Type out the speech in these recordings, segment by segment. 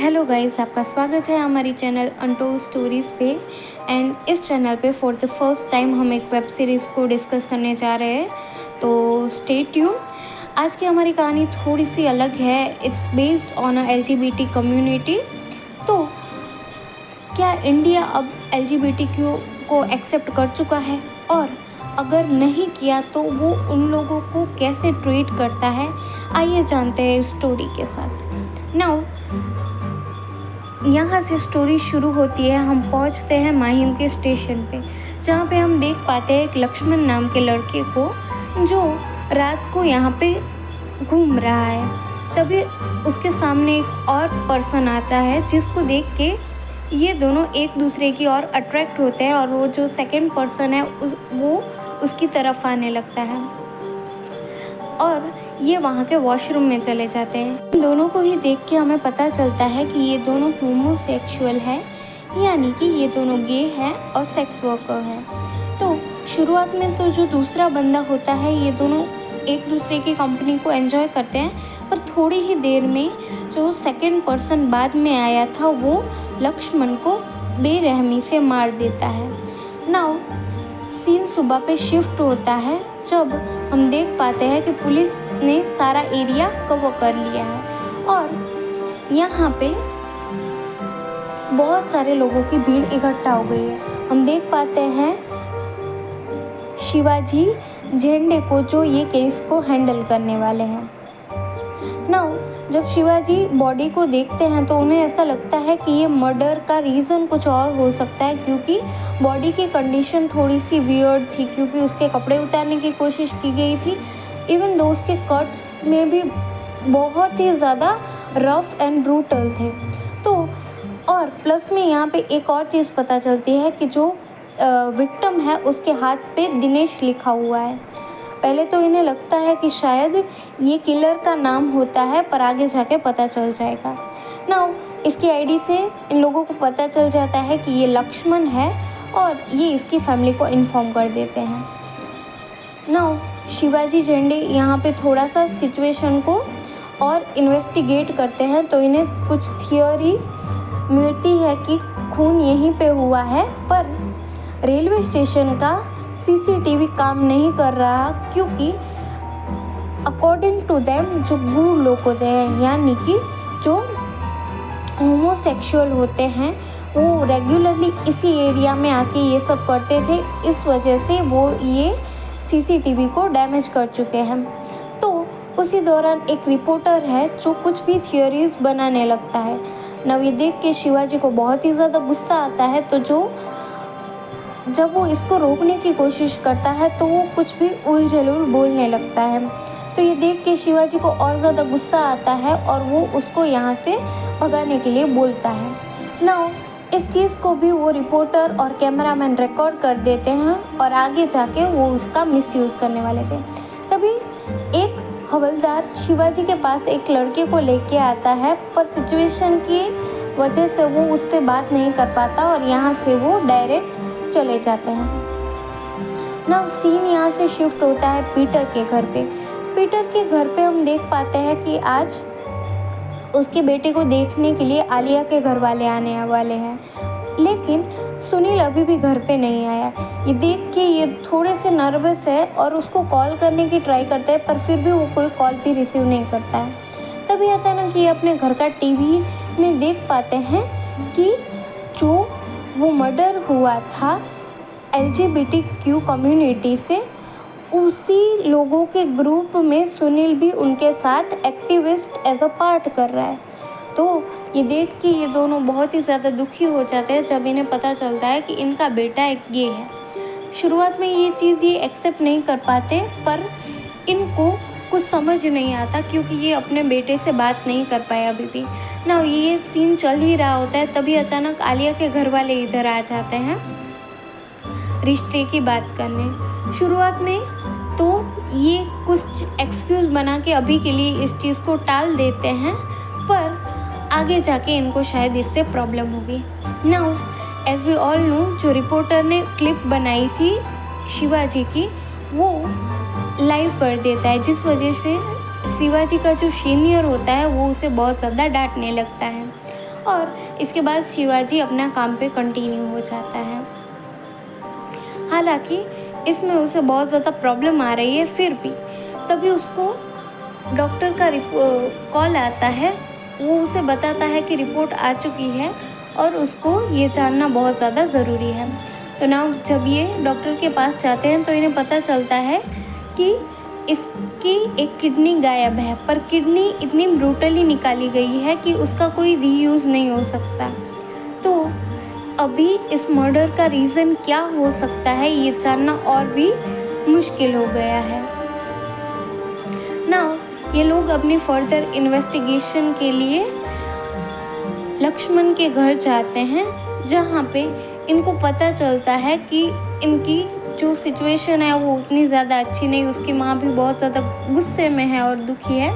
Hello guys, आपका स्वागत है हमारी चैनल अनटोल्ड स्टोरीज़ पे। एंड इस चैनल पे फॉर द फर्स्ट टाइम हम एक वेब सीरीज़ को डिस्कस करने जा रहे हैं, तो स्टे ट्यून। आज की हमारी कहानी थोड़ी सी अलग है। It's based on a LGBT community. तो क्या इंडिया अब एलजीबीटीक्यू को एक्सेप्ट कर चुका है, और अगर नहीं किया तो वो उन लोगों को कैसे ट्रीट करता है? आइए जानते हैं इस स्टोरी के साथ। नाउ यहाँ से स्टोरी शुरू होती है। हम पहुँचते हैं माहिम के स्टेशन पे, जहाँ पे हम देख पाते हैं एक लक्ष्मण नाम के लड़के को जो रात को यहाँ पे घूम रहा है। तभी उसके सामने एक और पर्सन आता है, जिसको देख के ये दोनों एक दूसरे की ओर अट्रैक्ट होते हैं, और वो जो सेकंड पर्सन है वो उसकी तरफ आने लगता है और ये वहाँ के वॉशरूम में चले जाते हैं। इन दोनों को ही देख के हमें पता चलता है कि ये दोनों होमोसेक्सुअल है, यानी कि ये दोनों गे हैं और सेक्स वर्कर है। तो शुरुआत में तो जो दूसरा बंदा होता है, ये दोनों एक दूसरे की कंपनी को एंजॉय करते हैं, पर थोड़ी ही देर में जो सेकंड पर्सन बाद में आया था वो लक्ष्मण को बेरहमी से मार देता है। नाउ सीन सुबह पे शिफ्ट होता है, जब हम देख पाते हैं कि पुलिस ने सारा एरिया कवर कर लिया है और यहाँ पे बहुत सारे लोगों की भीड़ इकट्ठा हो गई है। हम देख पाते हैं शिवाजी झेंडे को, जो ये केस को हैंडल करने वाले हैं। नाउ जब शिवाजी बॉडी को देखते हैं तो उन्हें ऐसा लगता है कि ये मर्डर का रीज़न कुछ और हो सकता है, क्योंकि बॉडी की कंडीशन थोड़ी सी वियर्ड थी, क्योंकि उसके कपड़े उतारने की कोशिश की गई थी। इवन दो उसके कट्स में भी बहुत ही ज़्यादा रफ एंड ब्रूटल थे। तो और प्लस में यहाँ पे एक और चीज़ पता चलती है कि जो विक्टिम है उसके हाथ पे दिनेश लिखा हुआ है। पहले तो इन्हें लगता है कि शायद ये किलर का नाम होता है, पर आगे जाके पता चल जाएगा। नाउ इसकी आईडी से इन लोगों को पता चल जाता है कि ये लक्ष्मण है, और ये इसकी फैमिली को इन्फॉर्म कर देते हैं। नाउ शिवाजी झेंडे यहाँ पे थोड़ा सा सिचुएशन को और इन्वेस्टिगेट करते हैं, तो इन्हें कुछ थियोरी मिलती है कि खून यहीं पे हुआ है, पर रेलवे स्टेशन का सीसीटीवी काम नहीं कर रहा, क्योंकि अकॉर्डिंग टू देम जो गूढ़ लोग होते हैं, यानी कि जो होमोसेक्सुअल होते हैं, वो रेगुलरली इसी एरिया में आके ये सब करते थे। इस वजह से वो ये सीसीटीवी को डैमेज कर चुके हैं। तो उसी दौरान एक रिपोर्टर है जो कुछ भी थियोरीज बनाने लगता है। ना ये देख के शिवाजी को बहुत ही ज़्यादा गुस्सा आता है, तो जब वो इसको रोकने की कोशिश करता है तो वो कुछ भी उल-जलूल बोलने लगता है। तो ये देख के शिवाजी को और ज़्यादा गुस्सा आता है और वो उसको यहाँ से भगाने के लिए बोलता है। नाउ इस चीज़ को भी वो रिपोर्टर और कैमरामैन रिकॉर्ड कर देते हैं, और आगे जाके वो उसका मिसयूज़ करने वाले थे। तभी एक हवलदार शिवाजी के पास एक लड़के को लेके आता है, पर सिचुएशन की वजह से वो उससे बात नहीं कर पाता और यहाँ से वो डायरेक्ट चले जाते हैं। नाउ सीन यहाँ से शिफ्ट होता है पीटर के घर पे। पीटर के घर पे हम देख पाते हैं कि आज उसके बेटे को देखने के लिए आलिया के घर वाले आने वाले हैं, लेकिन सुनील अभी भी घर पे नहीं आया। ये देख के ये थोड़े से नर्वस है और उसको कॉल करने की ट्राई करता है, पर फिर भी वो कोई कॉल भी रिसीव नहीं करता है। तभी अचानक ये अपने घर का टीवी में देख पाते हैं कि जो वो मर्डर हुआ था एलजीबीटीक्यू कम्युनिटी से, उसी लोगों के ग्रुप में सुनील भी उनके साथ एक्टिविस्ट एज अ पार्ट कर रहा है। तो ये देख के ये दोनों बहुत ही ज़्यादा दुखी हो जाते हैं जब इन्हें पता चलता है कि इनका बेटा एक गे है। शुरुआत में ये चीज़ ये एक्सेप्ट नहीं कर पाते, पर इनको कुछ समझ नहीं आता, क्योंकि ये अपने बेटे से बात नहीं कर पाए अभी भी। ना ये सीन चल ही रहा होता है, तभी अचानक आलिया के घर वाले इधर आ जाते हैं रिश्ते की बात करने। शुरुआत में तो ये कुछ एक्सक्यूज़ बना के अभी के लिए इस चीज़ को टाल देते हैं, पर आगे जाके इनको शायद इससे प्रॉब्लम होगी। Now as we all know, जो रिपोर्टर ने क्लिप बनाई थी शिवाजी की, वो लाइव कर देता है, जिस वजह से शिवाजी का जो सीनियर होता है वो उसे बहुत ज़्यादा डांटने लगता है। और इसके बाद शिवाजी अपना काम पे कंटिन्यू हो जाता है। हालांकि इसमें उसे बहुत ज़्यादा प्रॉब्लम आ रही है, फिर भी तभी उसको डॉक्टर का कॉल आता है। वो उसे बताता है कि रिपोर्ट आ चुकी है और उसको ये जानना बहुत ज़्यादा ज़रूरी है। तो ना जब ये डॉक्टर के पास जाते हैं तो इन्हें पता चलता है कि इसकी एक किडनी गायब है, पर किडनी इतनी ब्रूटली निकाली गई है कि उसका कोई रीयूज़ नहीं हो सकता। तो अभी इस मर्डर का रीज़न क्या हो सकता है ये जानना और भी मुश्किल हो गया है। नाउ ये लोग अपनी फर्दर इन्वेस्टिगेशन के लिए लक्ष्मण के घर जाते हैं, जहाँ पे इनको पता चलता है कि इनकी जो सिचुएशन है वो उतनी ज़्यादा अच्छी नहीं। उसकी माँ भी बहुत ज़्यादा गुस्से में है और दुखी है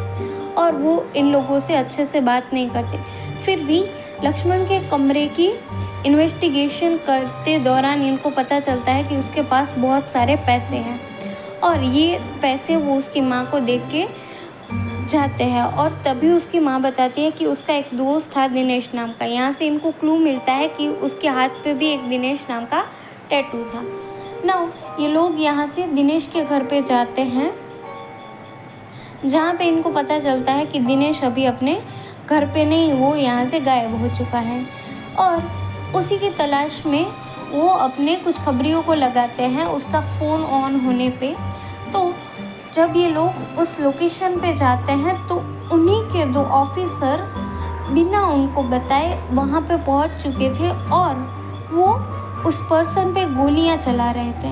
और वो इन लोगों से अच्छे से बात नहीं करते। फिर भी लक्ष्मण के कमरे की इन्वेस्टिगेशन करते दौरान इनको पता चलता है कि उसके पास बहुत सारे पैसे हैं और ये पैसे वो उसकी माँ को देख के जाते हैं। और तभी उसकी माँ बताती है कि उसका एक दोस्त था दिनेश नाम का। यहाँ से इनको क्लू मिलता है कि उसके हाथ पे भी एक दिनेश नाम का टैटू था। नाउ ये लोग यहाँ से दिनेश के घर पे जाते हैं, जहाँ पे इनको पता चलता है कि दिनेश अभी अपने घर पे नहीं, वो यहाँ से गायब हो चुका है। और उसी की तलाश में वो अपने कुछ खबरियों को लगाते हैं उसका फ़ोन ऑन होने पे। तो जब ये लोग उस लोकेशन पे जाते हैं तो उन्हीं के 2 ऑफिसर बिना उनको बताए वहाँ पे पहुँच चुके थे और वो उस पर्सन पे गोलियाँ चला रहे थे।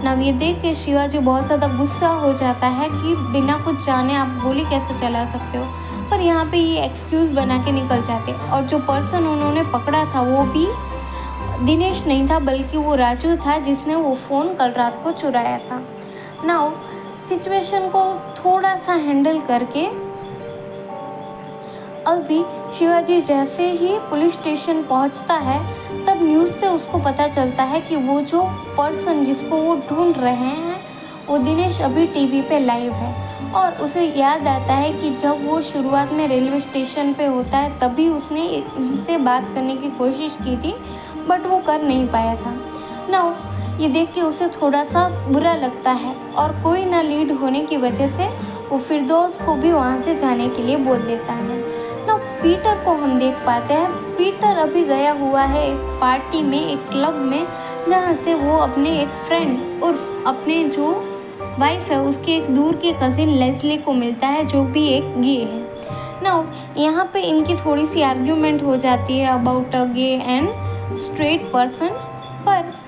ना ये देख के शिवाजी बहुत ज़्यादा गुस्सा हो जाता है कि बिना कुछ जाने आप गोली कैसे चला सकते हो, पर यहाँ पे ये एक्सक्यूज़ बना के निकल जाते। और जो पर्सन उन्होंने पकड़ा था वो भी दिनेश नहीं था, बल्कि वो राजू था जिसने वो फ़ोन कल रात को चुराया था। नाउ सिचुएशन को थोड़ा सा हैंडल करके अभी शिवाजी जैसे ही पुलिस स्टेशन पहुंचता है तब न्यूज़ से उसको पता चलता है कि वो जो पर्सन जिसको वो ढूंढ रहे हैं वो दिनेश अभी टीवी पे लाइव है। और उसे याद आता है कि जब वो शुरुआत में रेलवे स्टेशन पे होता है तभी उसने इनसे बात करने की कोशिश की थी, बट वो कर नहीं पाया था। नाउ ये देख के उसे थोड़ा सा बुरा लगता है और कोई ना लीड होने की वजह से वो फिरदौस को भी वहाँ से जाने के लिए बोल देता है। ना पीटर को हम देख पाते हैं, पीटर अभी गया हुआ है एक पार्टी में, एक क्लब में, जहाँ से वो अपने एक फ्रेंड उर्फ अपने जो वाइफ है उसके एक दूर के कज़िन लेस्ली को मिलता है जो भी एक गे है। ना यहाँ पे इनकी थोड़ी सी आर्ग्यूमेंट हो जाती है about a gay and straight person, पर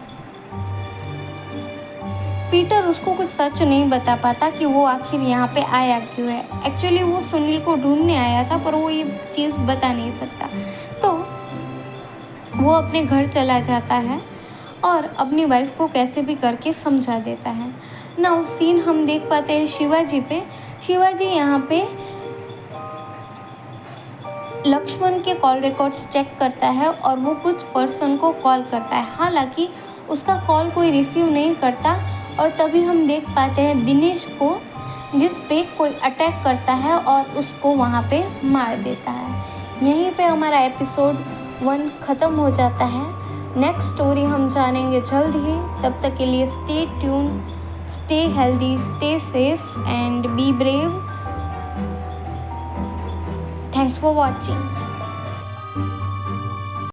पीटर उसको कुछ सच नहीं बता पाता कि वो आखिर यहाँ पे आया क्यों है। एक्चुअली वो सुनील को ढूंढने आया था, पर वो ये चीज़ बता नहीं सकता। तो वो अपने घर चला जाता है और अपनी वाइफ को कैसे भी करके समझा देता है। नाउ सीन हम देख पाते हैं शिवाजी पे। शिवाजी यहाँ पे लक्ष्मण के कॉल रिकॉर्ड्स चेक करता है और वो कुछ पर्सन को कॉल करता है, हालांकि उसका कॉल कोई रिसीव नहीं करता। और तभी हम देख पाते हैं दिनेश को, जिस पे कोई अटैक करता है और उसको वहाँ पे मार देता है। यहीं पे हमारा एपिसोड 1 ख़त्म हो जाता है। नेक्स्ट स्टोरी हम जानेंगे जल्द ही। तब तक के लिए stay tune, stay healthy, stay safe and be brave. Thanks for watching.